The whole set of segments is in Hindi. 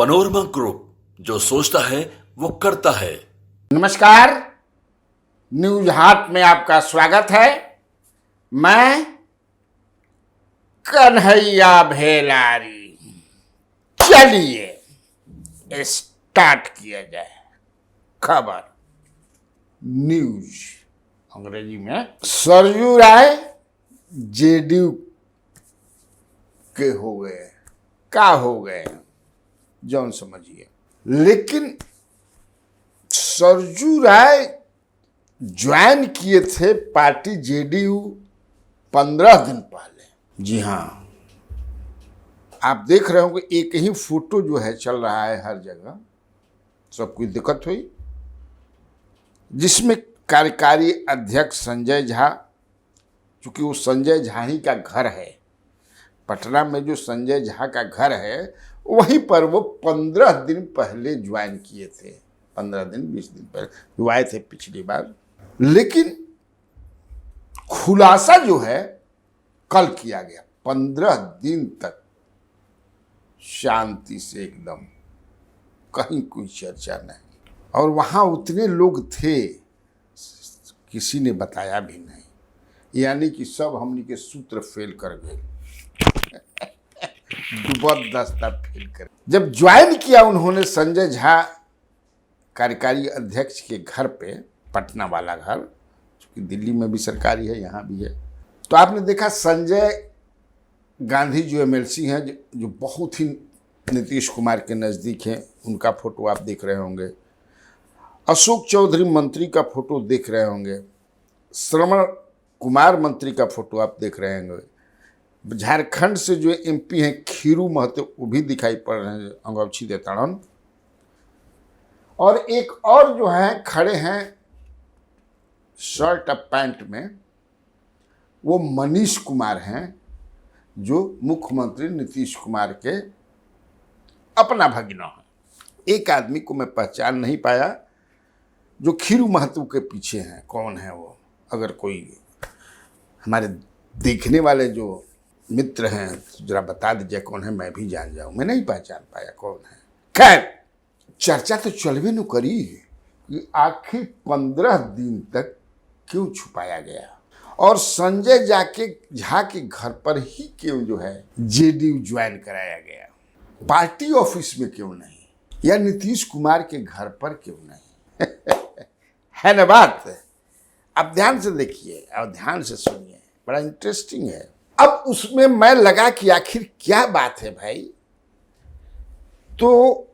पनोरमा ग्रुप, जो सोचता है वो करता है। नमस्कार, न्यूज हाट में आपका स्वागत है। मैं कन्हैया भेलारी। चलिए स्टार्ट किया जाए। खबर न्यूज अंग्रेजी में। सरयू राय जेडीयू के हो गए, का हो गए जौन समझिए। लेकिन सरयू राय ज्वाइन किए थे पार्टी जेडीयू 15 दिन पहले। जी हाँ, आप देख रहे होंगे एक ही फोटो जो है चल रहा है हर जगह, सब कुछ दिक्कत हुई, जिसमें कार्यकारी अध्यक्ष संजय झा, चूंकि वो संजय झा ही का घर है, पटना में जो संजय झा का घर है वहीं पर वो 15 दिन पहले ज्वाइन किए थे। 15 दिन 20 दिन पहले जो आए थे पिछली बार। लेकिन खुलासा जो है कल किया गया। 15 दिन तक शांति से एकदम, कहीं कोई चर्चा नहीं। और वहां उतने लोग थे किसी ने बताया भी नहीं, यानी कि सब हमनी के सूत्र फेल कर गए। जबरदस्त फेल कर। जब ज्वाइन किया उन्होंने संजय झा कार्यकारी अध्यक्ष के घर पे, पटना वाला घर, क्योंकि दिल्ली में भी सरकारी है यहाँ भी है, तो आपने देखा संजय गांधी जो एमएलसी हैं, जो बहुत ही नीतीश कुमार के नज़दीक हैं, उनका फोटो आप देख रहे होंगे। अशोक चौधरी मंत्री का फोटो देख रहे होंगे। श्रवण कुमार मंत्री का फोटो आप देख रहे होंगे। झारखंड से जो एमपी हैं खीरू महतो, वो भी दिखाई पड़ रहे हैं, अंगौछी देताड़न। और एक और जो है खड़े हैं शर्ट और पैंट में, वो मनीष कुमार हैं, जो मुख्यमंत्री नीतीश कुमार के अपना भगिना है। एक आदमी को मैं पहचान नहीं पाया जो खीरू महतो के पीछे हैं, कौन है वो? अगर कोई हमारे देखने वाले जो मित्र हैं तो जरा बता दीजिए कौन है, मैं भी जान जाऊं। मैं नहीं पहचान पाया कौन है। खैर, चर्चा तो चलवे न करी कि आखिर 15 दिन तक क्यों छुपाया गया, और संजय झा के घर पर ही क्यों जो है जेडीयू ज्वाइन कराया गया, पार्टी ऑफिस में क्यों नहीं, या नीतीश कुमार के घर पर क्यों नहीं? है ना बात? अब ध्यान से देखिए और ध्यान से सुनिए, बड़ा इंटरेस्टिंग है। अब उसमें मैं लगा कि आखिर क्या बात है भाई, तो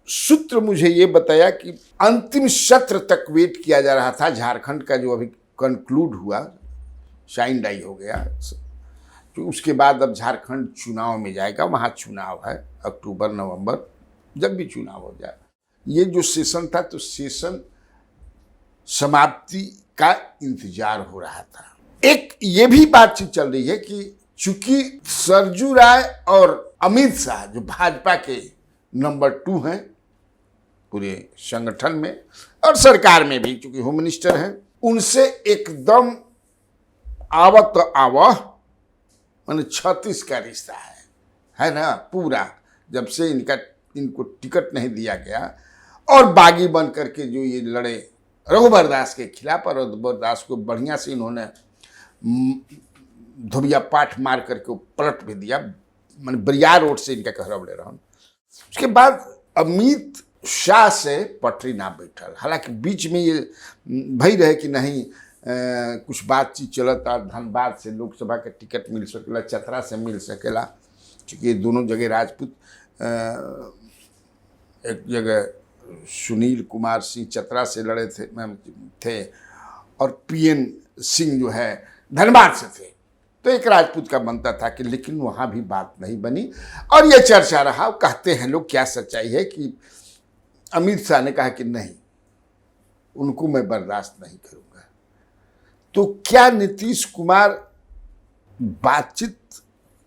सूत्र मुझे ये बताया कि अंतिम सत्र तक वेट किया जा रहा था। झारखंड का जो अभी कंक्लूड हुआ, शाइन डाई हो गया, तो उसके बाद अब झारखंड चुनाव में जाएगा। वहाँ चुनाव है अक्टूबर नवंबर, जब भी चुनाव हो जाए। ये जो सेशन था, तो सेशन समाप्ति का इंतजार हो रहा था। एक ये भी बातचीत चल रही है कि चूंकि सरयू राय और अमित शाह, जो भाजपा के नंबर 2 हैं पूरे संगठन में और सरकार में भी, चूंकि होम मिनिस्टर हैं, उनसे एकदम आवत आवह माने 36 का रिश्ता है ना पूरा। जब से इनको टिकट नहीं दिया गया और बागी बन करके जो ये लड़े रघुबर दास के खिलाफ, और रघुबर दास को बढ़िया से इन्होंने धोबिया पाठ मार करके पलट भी दिया, मैंने बरियार रोड से इनका कहरब ले रहा हूँ। उसके बाद अमित शाह से पटरी ना बैठल। हालांकि बीच में ये भई रहे कि नहीं, कुछ बातचीत चलता, धनबाद से लोकसभा के टिकट मिल सकेला, चतरा से मिल सकेला, क्योंकि दोनों जगह राजपूत। एक जगह सुनील कुमार सिंह चतरा से लड़े थे और पीएन सिंह जो है धनबाद से थे, तो एक राजपूत का बनता था कि, लेकिन वहाँ भी बात नहीं बनी और ये चर्चा रहा। कहते हैं लोग, क्या सच्चाई है कि अमित शाह ने कहा कि नहीं, उनको मैं बर्दाश्त नहीं करूँगा। तो क्या नीतीश कुमार बातचीत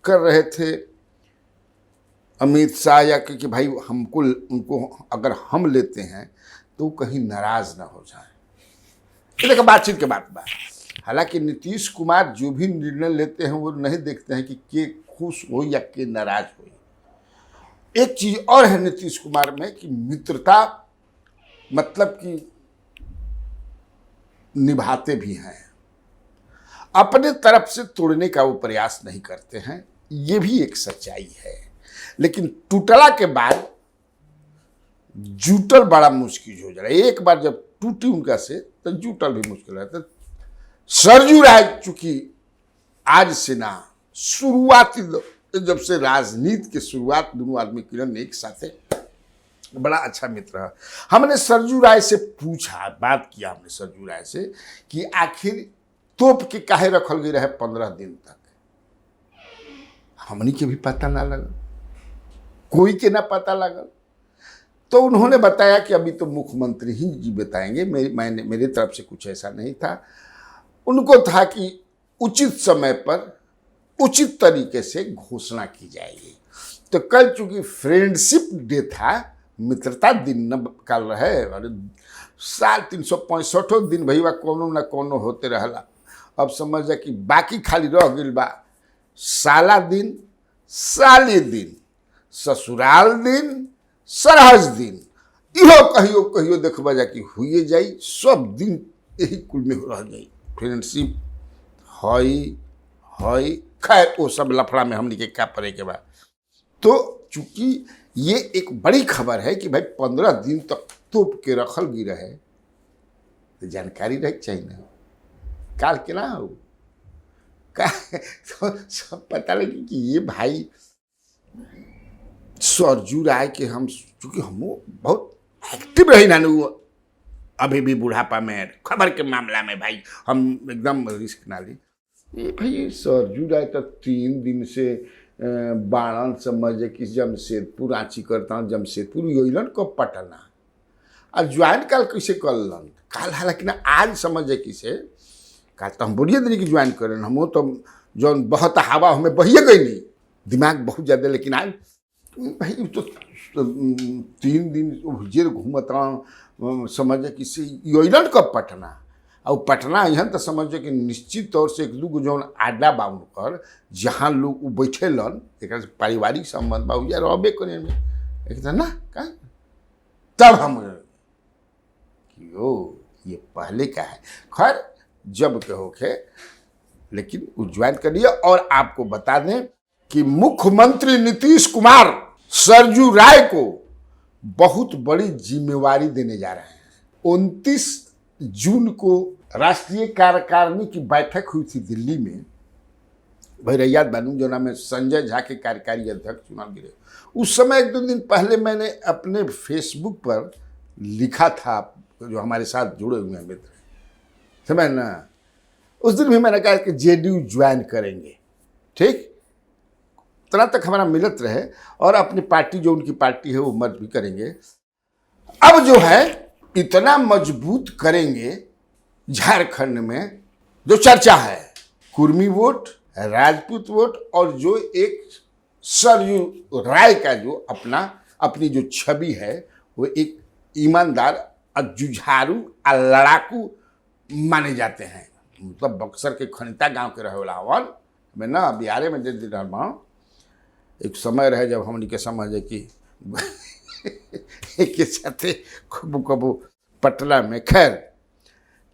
कर रहे थे अमित शाह, या कि भाई हमको उनको अगर हम लेते हैं तो कहीं नाराज ना हो जाए? ये देखो बातचीत के बात। हालांकि नीतीश कुमार जो भी निर्णय लेते हैं वो नहीं देखते हैं कि के खुश हो या के नाराज हो। एक चीज और है नीतीश कुमार में कि मित्रता मतलब कि निभाते भी हैं, अपने तरफ से तोड़ने का वो प्रयास नहीं करते हैं, ये भी एक सच्चाई है। लेकिन टूटला के बाद जुटल बड़ा मुश्किल हो जा रहा है। एक बार जब टूटी उनका से तो जुटल भी मुश्किल है। तो सरजू राय चूंकि आज से ना शुरुआती जब से राजनीति की शुरुआत दोनों आदमी किरण एक साथ बड़ा अच्छा मित्र है। हमने सरजू राय से पूछा, बात किया हमने सरजू राय से कि आखिर तोप के काहे रखल गई रहे 15 दिन तक, हमनी के भी पता ना लगल, कोई के ना पता लगल। तो उन्होंने बताया कि अभी तो मुख्यमंत्री ही जी बताएंगे, मेरे तरफ से कुछ ऐसा नहीं था। उनको था कि उचित समय पर उचित तरीके से घोषणा की जाएगी। तो कल चूंकि फ्रेंडशिप डे था, मित्रता दिन न कल रहे, और साल 365 दिन भैया कोनो न कोनो होते रहला। अब समझ जा कि बाकी खाली रह गई बा साला दिन, साली दिन, ससुराल दिन, सरहज दिन। इहो कहियो कहियो देखबा जा कि हुए जाई, सब दिन यही कुल में रह जाई। फ्रेंडशिप हई हई, खैर वो सब लफड़ा में हमने के क्या पड़े के बाद। तो चूंकि ये एक बड़ी खबर है कि भाई 15 दिन तक तोप के रखल गी रहे, तो जानकारी रहे चाहिए ना, काल के ना हो का तो सब पता लगे कि ये भाई सरजू राय के हम, चूंकि हम बहुत एक्टिव रही ना अभी भी बुढ़ापा में खबर के मामला में भाई हम एकदम रिस्क ना ली। ये भाई सरजू राय तो 3 दिन से बाणन समझे कि जमशेदपुर रांची करता हूँ, जमशेदपुर योलन को पटना और ज्वाइन काल कैसे कर काल, हालांकि ना आज समझे किसे काल तो हम बोलिए दिन की ज्वाइन करें, हम तो जौन बहुत हवा हमें बहिए गई नहीं, दिमाग बहुत ज़्यादा। लेकिन आज भाई तो 3 दिन जेल घूमता समझे किसी योलन को पटना, और पटना यहाँ तो समझो कि निश्चित तौर से 1-2 जौन आडा बाउन कर जहाँ लोग बैठे लन, एक पारिवारिक संबंध बा या रहबे करे में एक ना का, तब हम यो ये पहले का है। खैर जब के होके, लेकिन वो ज्वाइन कर लिया। और आपको बता दें कि मुख्यमंत्री नीतीश कुमार सरजू राय को बहुत बड़ी जिम्मेवारी देने जा रहे हैं। 29 जून को राष्ट्रीय कार्यकारिणी की बैठक हुई थी दिल्ली में, भैरैया बानू जो नाम है संजय झा के कार्यकारी अध्यक्ष चुनाव गिरे। उस समय 1-2 दिन पहले मैंने अपने फेसबुक पर लिखा था, जो हमारे साथ जुड़े हुए हैं मित्र, समझ ना, उस दिन भी मैंने कहा कि जेडीयू ज्वाइन करेंगे, ठीक तरह तक हमारा मिलत रहे, और अपनी पार्टी जो उनकी पार्टी है वो मर्ज भी करेंगे। अब जो है इतना मजबूत करेंगे झारखंड में, जो चर्चा है कुर्मी वोट, राजपूत वोट, और जो एक सरजू राय का जो अपनी जो छवि है वो एक ईमानदार और जुझारू और लड़ाकू माने जाते हैं। मतलब बक्सर के खनिता गांव के रहे वाला हवन मैं ना बिहारे में दे रहा। एक समय रहे जब हमने के समझे कि एक साथ कबू कबू पटना में। खैर,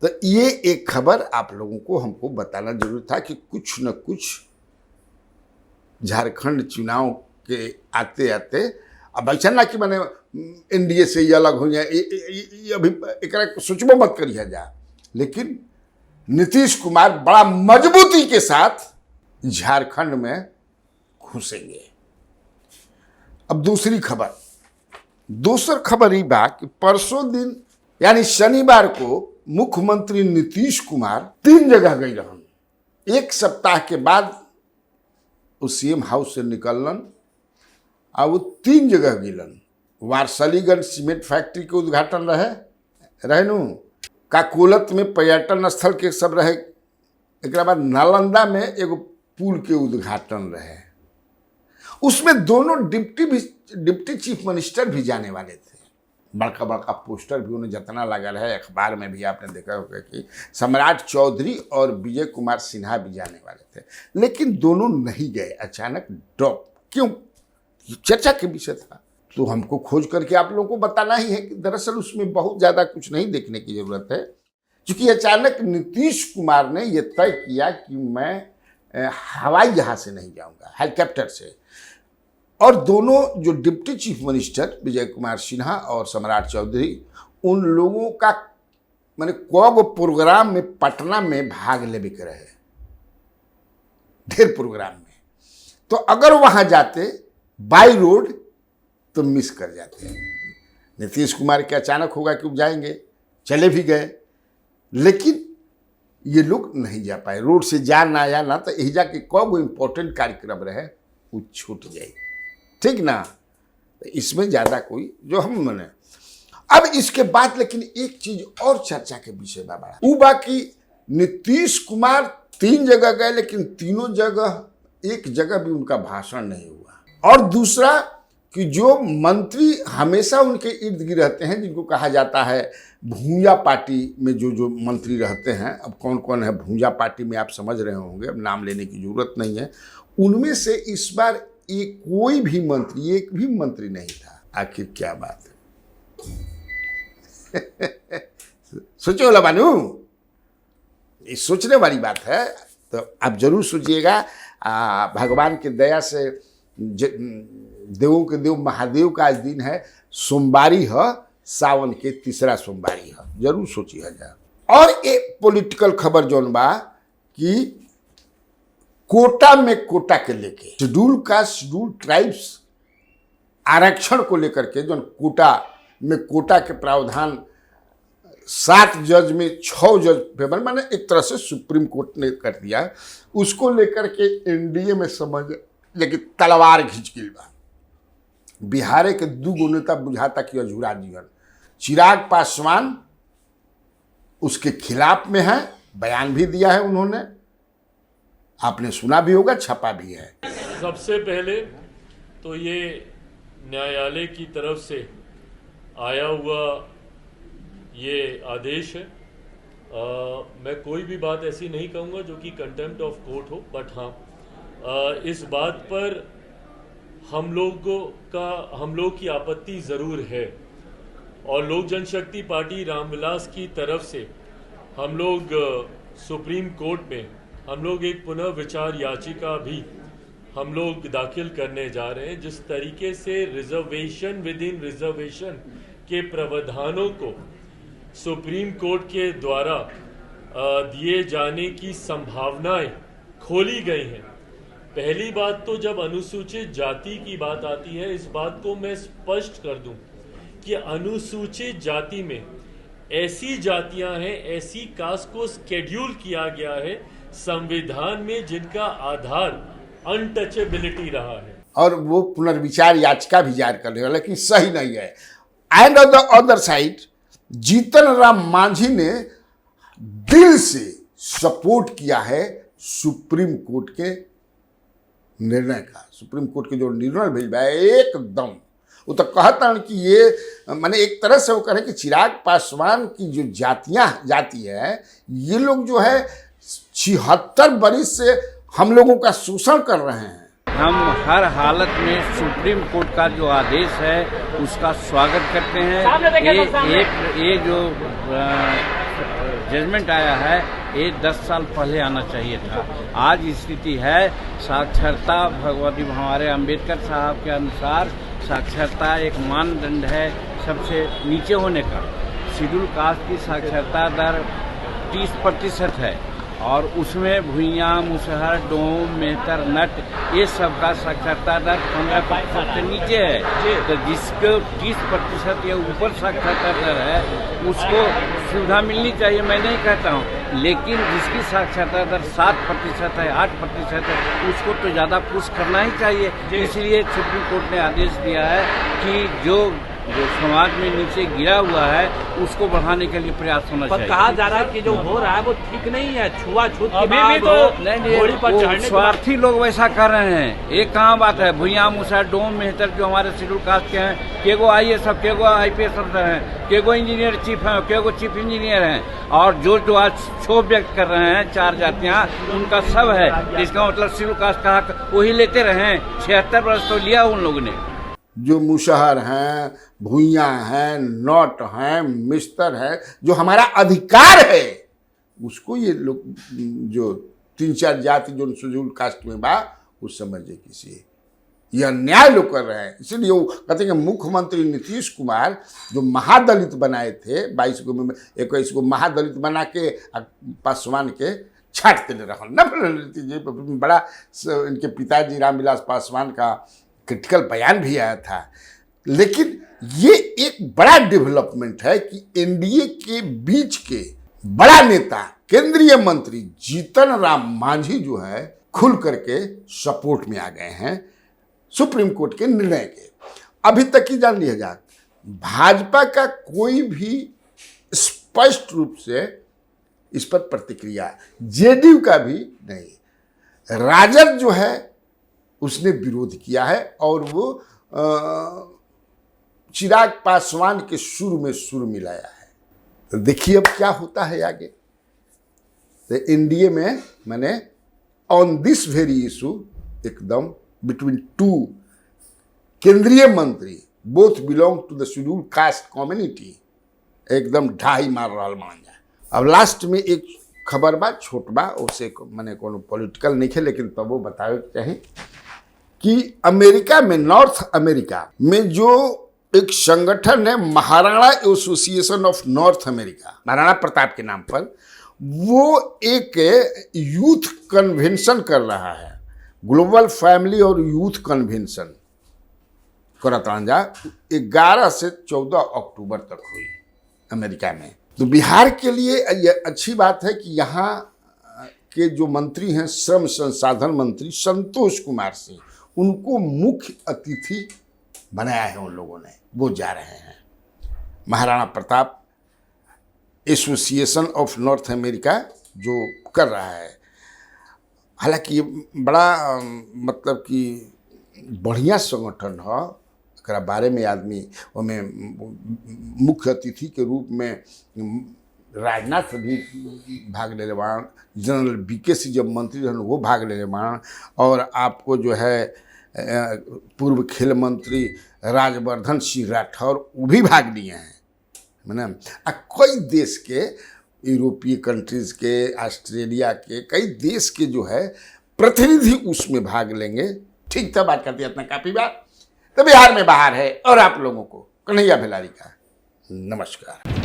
तो ये एक खबर आप लोगों को हमको बताना जरूर था कि कुछ न कुछ झारखंड चुनाव के आते आते, अब ऐसा ना कि मैंने एनडीए से ये अलग हो जाए, ये अभी एक सोचबो मत करिए जा, लेकिन नीतीश कुमार बड़ा मजबूती के साथ झारखंड में घुसेंगे। अब दूसरी खबर ये बा कि परसों दिन यानी शनिवार को मुख्यमंत्री नीतीश कुमार 3 जगह गई रहन। 1 सप्ताह के बाद वो सीएम हाउस से निकलन और वो 3 जगह गिलन। वारसलीगंज सीमेंट फैक्ट्री के उद्घाटन रहे नु, काकोलत में पर्यटन स्थल के सब रहे, एक बाद नालंदा में एगो पुल के उद्घाटन रहे। उसमें दोनों डिप्टी चीफ मिनिस्टर भी जाने वाले थे। बड़का बड़का पोस्टर भी उन्हें जितना लगा रहा है, अखबार में भी आपने देखा होगा कि सम्राट चौधरी और विजय कुमार सिन्हा भी जाने वाले थे, लेकिन दोनों नहीं गए, अचानक ड्रॉप। क्यों? ये चर्चा के विषय था। तो हमको खोज करके आप लोगों को बताना ही है कि दरअसल उसमें बहुत ज़्यादा कुछ नहीं देखने की ज़रूरत है, क्योंकि अचानक नीतीश कुमार ने यह तय किया कि मैं हवाई जहाज़ से नहीं जाऊंगा, हेलीकॉप्टर से। और दोनों जो deputy chief minister Vijay Kumar Sinha और सम्राट चौधरी, उन लोगों का मैंने को प्रोग्राम में पटना में भाग लेवे के रहे, ढेर प्रोग्राम में। तो अगर वहाँ जाते बाई रोड तो मिस कर जाते हैं। नीतीश कुमार के अचानक होगा कि वो जाएंगे, चले भी गए, लेकिन ये लोग नहीं जा पाए। रोड से जा ना तो यही जाके को इम्पोर्टेंट कार्यक्रम रहे वो छूट जाए, ठीक ना। तो इसमें ज़्यादा कोई जो हम मने। अब इसके बाद लेकिन एक चीज और चर्चा के विषय बा बड़ा, वो बाकी नीतीश कुमार 3 जगह गए, लेकिन तीनों जगह एक जगह भी उनका भाषण नहीं हुआ। और दूसरा कि जो मंत्री हमेशा उनके इर्द गिर्द रहते हैं, जिनको कहा जाता है भूंजा पार्टी में जो मंत्री रहते हैं, अब कौन कौन है भूंजा पार्टी में आप समझ रहे होंगे, अब नाम लेने की जरूरत नहीं है। उनमें से इस बार कोई भी मंत्री, एक भी मंत्री नहीं था। आखिर क्या बात है? सोचो वाला बानू, ये सोचने वाली बात है। तो आप जरूर सोचिएगा। भगवान की दया से देवों के देव महादेव का आज दिन है, सोमवारी है, सावन के तीसरा सोमवारी है, जरूर सोचिए जा। और एक पॉलिटिकल खबर जौन बा कि कोटा में कोटा के लेके शेड्यूल कास्ट शेड्यूल ट्राइब्स आरक्षण को लेकर के जो कोटा में कोटा के प्रावधान 7 जज में 6 जज फेवर, माने एक तरह से सुप्रीम कोर्ट ने कर दिया, उसको लेकर के एनडीए में समझ लेकिन तलवार खींच गिल बा। बिहार के 2 नेता बुझाता कि अझूरा जीवन। चिराग पासवान उसके खिलाफ में है, बयान भी दिया है उन्होंने, आपने सुना भी होगा, छपा भी है। सबसे पहले तो ये न्यायालय की तरफ से आया हुआ ये आदेश है। मैं कोई भी बात ऐसी नहीं कहूँगा जो कि कंटेम्प्ट ऑफ कोर्ट हो, बट हाँ इस बात पर हम लोग की आपत्ति ज़रूर है। और लोक जनशक्ति पार्टी रामविलास की तरफ से हम लोग सुप्रीम कोर्ट में हम लोग एक पुनः विचार याचिका भी हम लोग दाखिल करने जा रहे हैं, जिस तरीके से रिजर्वेशन विद इन रिजर्वेशन के प्रावधानों को सुप्रीम कोर्ट के द्वारा दिए जाने की संभावनाएं खोली गई हैं। पहली बात तो जब अनुसूचित जाति की बात आती है, इस बात को मैं स्पष्ट कर दूं कि अनुसूचित जाति में ऐसी जातियां हैं, ऐसी कास्ट को स्केड्यूल किया गया है संविधान में जिनका आधार अनटचेबिलिटी रहा है, और वो पुनर्विचार याचिका भी जारी कर रहे हैं, लेकिन सही नहीं है। And on the other side Jitan Ram Manjhi ने दिल से सपोर्ट किया है सुप्रीम कोर्ट के निर्णय का। सुप्रीम कोर्ट के जो निर्णय भेज बा एकदम, वो तो कहता है कि ये माने एक तरह से वो कह रहे हैं कि चिराग पासवान की जो जाति है, ये लोग जो है 76 बरिस से हम लोगों का शोषण कर रहे हैं। हम हर हालत में सुप्रीम कोर्ट का जो आदेश है उसका स्वागत करते हैं। ये जो जजमेंट आया है ये 10 साल पहले आना चाहिए था। आज स्थिति है साक्षरता, भगवती हमारे अंबेडकर साहब के अनुसार साक्षरता एक मानदंड है सबसे नीचे होने का। शेड्यूल कास्ट की साक्षरता दर 30% है और उसमें भुइयां, मुसहर, डोम, मेहतर, नट ये सब का साक्षरता दर 15% से नीचे है। तो जिसको 30% या ऊपर साक्षरता दर है उसको सुविधा मिलनी चाहिए, मैं नहीं कहता हूँ, लेकिन जिसकी साक्षरता दर 7% है, 8% है, उसको तो ज़्यादा पुश करना ही चाहिए। इसलिए सुप्रीम कोर्ट ने आदेश दिया है कि जो जो समाज में नीचे गिरा हुआ है उसको बढ़ाने के लिए प्रयास होना चाहिए। कहा जा रहा है कि जो हो रहा है वो ठीक नहीं है, छुआछूत की अभी बात भी तो हो, घोड़ी पर चढ़ने की स्वार्थी लोग वैसा कर रहे हैं। एक कहाँ बात है, भुइयां मुसा डोम मेहतर जो हमारे शेड्यूल कास्ट के हैं, केगो IAS सब, केगो IPS अफसर हैं, केगो इंजीनियर चीफ हैं, केगो चीफ इंजीनियर हैं, और जो आज क्षोभ व्यक्त कर रहे हैं 4 जातियां, उनका सब है। इसका मतलब शेड्यूल कास्ट का हक वही लेते रहे। 76 वर्ष तो लिया उन लोगों ने। जो मुशहर हैं, भुइयाँ हैं, नॉट हैं, मिस्तर है, जो हमारा अधिकार है, उसको ये लोग जो 3-4 जाति जो शेड्यूल कास्ट में बा उस समझे किसी ये अन्याय लोग कर रहे हैं। इसीलिए वो कहते हैं कि मुख्यमंत्री नीतीश कुमार जो महादलित बनाए थे 21 को महादलित बना के पासवान के छाट देने रहा न। बड़ा इनके पिताजी रामविलास पासवान का क्रिटिकल बयान भी आया था। लेकिन ये एक बड़ा डेवलपमेंट है कि एनडीए के बीच के बड़ा नेता केंद्रीय मंत्री जीतन राम मांझी जो है खुल करके सपोर्ट में आ गए हैं सुप्रीम कोर्ट के निर्णय के। अभी तक ही जान लिया जाए, भाजपा का कोई भी स्पष्ट रूप से इस पर प्रतिक्रिया, जेडीयू का भी नहीं। राजद जो है उसने विरोध किया है और वो चिराग पासवान के सुर में सुर मिलाया है। तो देखिए अब क्या होता है आगे। तो एनडीए में मैंने ऑन दिस वेरी इशू एकदम बिटवीन 2 केंद्रीय मंत्री both belong to the schedule caste community एकदम ढाई मार रहा मान जाए। अब लास्ट में एक खबर बा छोट बा, उसे मैंने कोनो पॉलिटिकल नहीं है, लेकिन तब वो बतावे चाहे कि अमेरिका में, नॉर्थ अमेरिका में जो एक संगठन है Maharana association of north America, Maharana Pratap के नाम पर, वो एक यूथ कन्वेंशन कर रहा है, ग्लोबल फैमिली और यूथ कन्वेंशन करतांजा 11 से 14 अक्टूबर तक हुई अमेरिका में। तो बिहार के लिए यह अच्छी बात है कि यहाँ के जो मंत्री हैं श्रम संसाधन मंत्री संतोष कुमार सिंह, उनको मुख्य अतिथि बनाया है उन लोगों ने। वो जा रहे हैं Maharana Pratap association of north America जो कर रहा है। हालांकि ये बड़ा मतलब कि बढ़िया संगठन है, एकरा बारे में आदमी उनमें मुख्य अतिथि के रूप में राजनाथ भी भाग ले लेवान, जनरल BK सिंह जब मंत्री रहन वो भाग ले लेवान, और आपको जो है पूर्व खेल मंत्री राजवर्धन सिंह राठौर वो भी भाग लिए हैं, है ना। कई देश के, यूरोपीय कंट्रीज़ के, ऑस्ट्रेलिया के कई देश के जो है प्रतिनिधि उसमें भाग लेंगे। ठीक था, बात करते हैं इतना काफ़ी बात। तो बिहार में बाहर है और आप लोगों को कन्हैया भेलारी का नमस्कार।